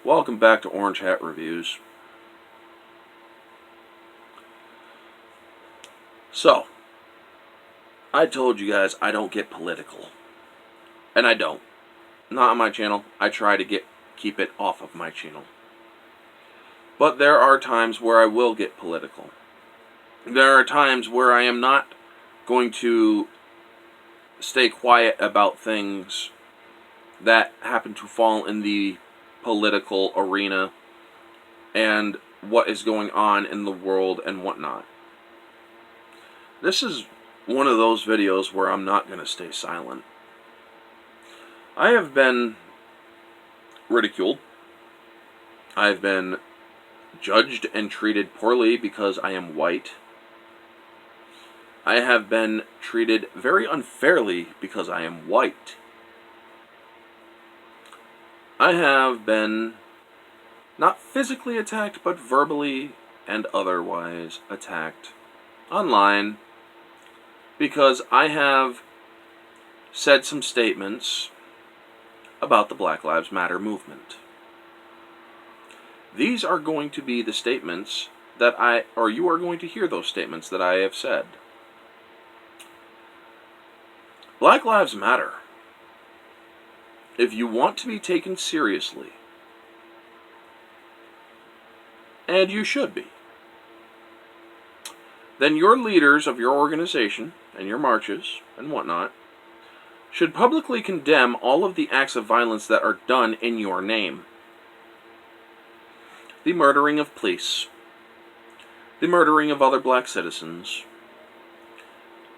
Welcome back to Orange Hat Reviews. So, I told you guys I don't get political. And I don't. Not on my channel. I try to keep it off of my channel. But there are times where I will get political. There are times where I am not going to stay quiet about things that happen to fall in the political arena and what is going on in the world and whatnot. This is one of those videos where I'm not going to stay silent. I have been ridiculed. I've been judged and treated poorly because I am white. I have been treated very unfairly because I am white. I have been not physically attacked, but verbally and otherwise attacked online because I have said some statements about the Black Lives Matter movement. These are going to be the statements that you are going to hear those statements that I have said. Black Lives Matter. If you want to be taken seriously, and you should be, then your leaders of your organization and your marches and whatnot should publicly condemn all of the acts of violence that are done in your name. The murdering of police, the murdering of other black citizens,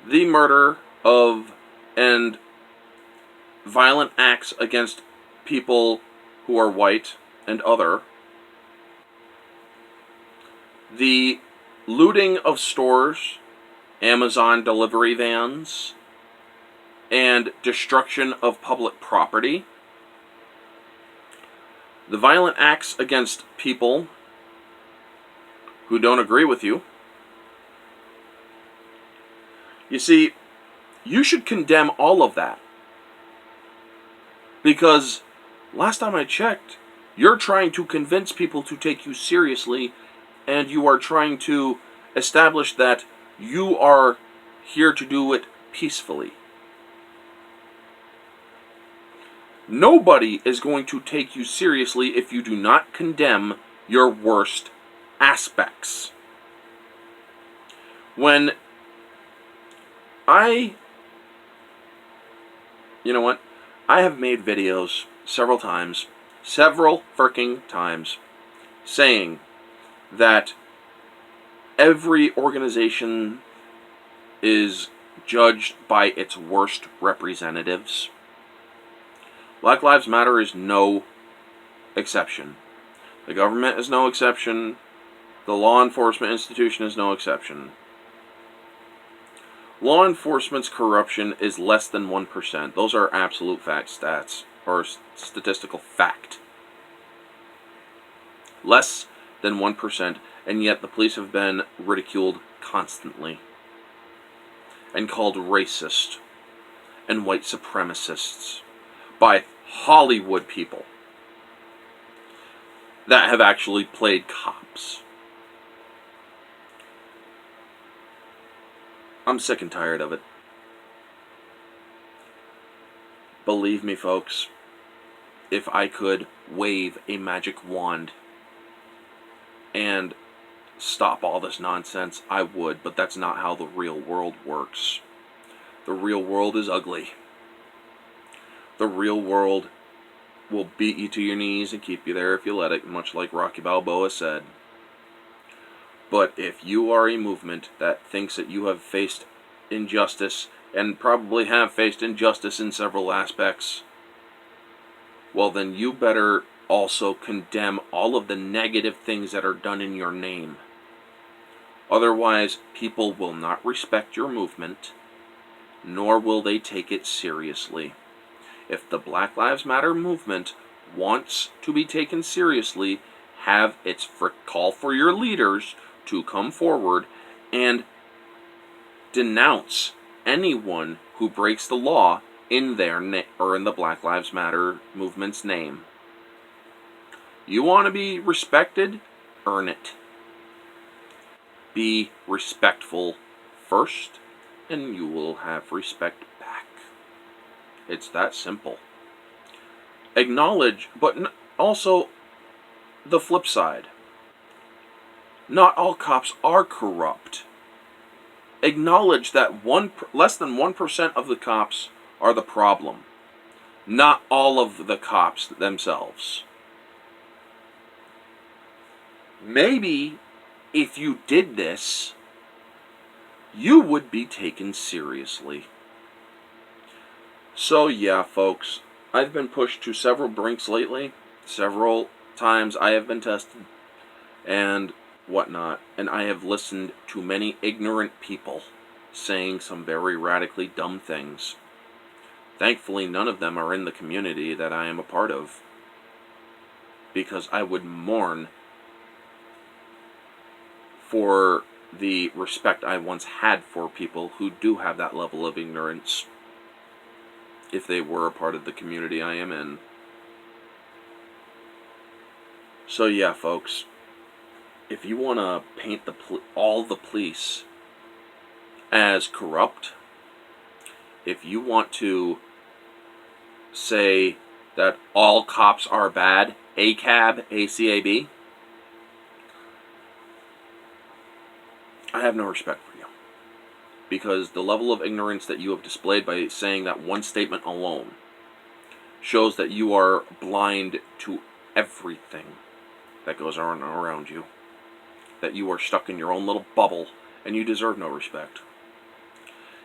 the murder of and violent acts against people who are white and other, the looting of stores, Amazon delivery vans, and destruction of public property, the violent acts against people who don't agree with you. You see, you should condemn all of that. Because last time I checked, you're trying to convince people to take you seriously, and you are trying to establish that you are here to do it peacefully. Nobody is going to take you seriously if you do not condemn your worst aspects. You know what? I have made videos several freaking times, saying that every organization is judged by its worst representatives. Black Lives Matter is no exception. The government is no exception. The law enforcement institution is no exception. Law enforcement's corruption is less than 1%. Those are absolute stats, or statistical fact. Less than 1%, and yet the police have been ridiculed constantly and called racist and white supremacists by Hollywood people that have actually played cops. I'm sick and tired of it. Believe me, folks, if I could wave a magic wand and stop all this nonsense, I would, but that's not how the real world works. The real world is ugly. The real world will beat you to your knees and keep you there if you let it, much like Rocky Balboa said. But if you are a movement that thinks that you have faced injustice, and probably have faced injustice in several aspects, well then you better also condemn all of the negative things that are done in your name. Otherwise, people will not respect your movement, nor will they take it seriously. If the Black Lives Matter movement wants to be taken seriously, have its call for your leaders to come forward and denounce anyone who breaks the law in their or in the Black Lives Matter movement's name. You want to be respected? Earn it. Be respectful first, and you will have respect back. It's that simple. Acknowledge, but also the flip side. Not all cops are corrupt. Acknowledge that less than 1% of the cops are the problem. Not all of the cops themselves. Maybe if you did this, you would be taken seriously. So yeah, folks, I've been pushed to several brinks lately. Several times I have been tested and whatnot, and I have listened to many ignorant people saying some very radically dumb things. Thankfully, none of them are in the community that I am a part of, because I would mourn for the respect I once had for people who do have that level of ignorance if they were a part of the community I am in. So yeah, folks, if you want to paint all the police as corrupt, if you want to say that all cops are bad, ACAB, ACAB, I have no respect for you. Because the level of ignorance that you have displayed by saying that one statement alone shows that you are blind to everything that goes on around you. That you are stuck in your own little bubble, and you deserve no respect.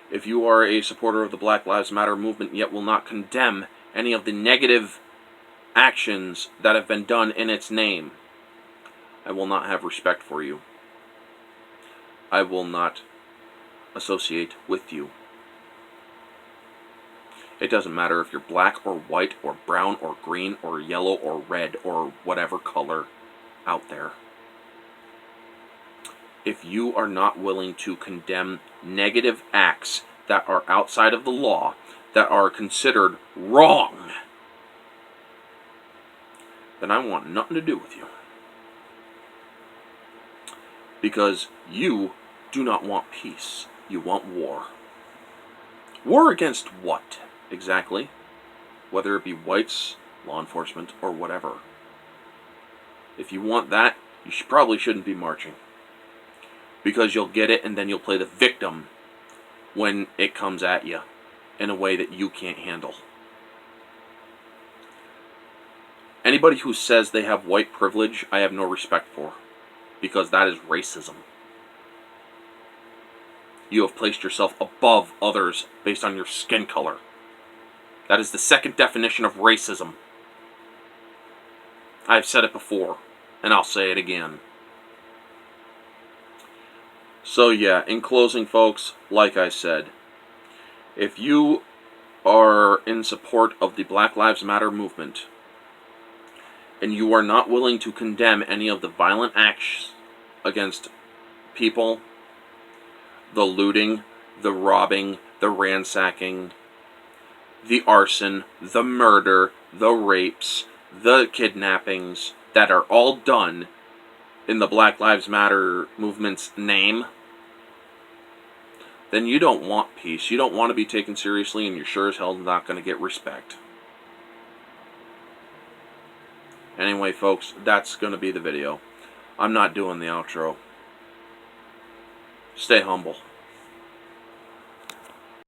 If you are a supporter of the Black Lives Matter movement yet will not condemn any of the negative actions that have been done in its name, I will not have respect for you. I will not associate with you. It doesn't matter if you're black or white or brown or green or yellow or red or whatever color out there. If you are not willing to condemn negative acts that are outside of the law, that are considered wrong, then I want nothing to do with you. Because you do not want peace. You want war. War against what, exactly? Whether it be whites, law enforcement, or whatever. If you want that, you probably shouldn't be marching. Because you'll get it and then you'll play the victim when it comes at you in a way that you can't handle. Anybody who says they have white privilege, I have no respect for. Because that is racism. You have placed yourself above others based on your skin color. That is the second definition of racism. I've said it before, and I'll say it again. So yeah, in closing, folks, like I said, if you are in support of the Black Lives Matter movement, and you are not willing to condemn any of the violent acts against people, the looting, the robbing, the ransacking, the arson, the murder, the rapes, the kidnappings that are all done in the Black Lives Matter movement's name, then you don't want peace. You don't want to be taken seriously, and you're sure as hell not going to get respect. Anyway, folks, that's going to be the video. I'm not doing the outro. Stay humble.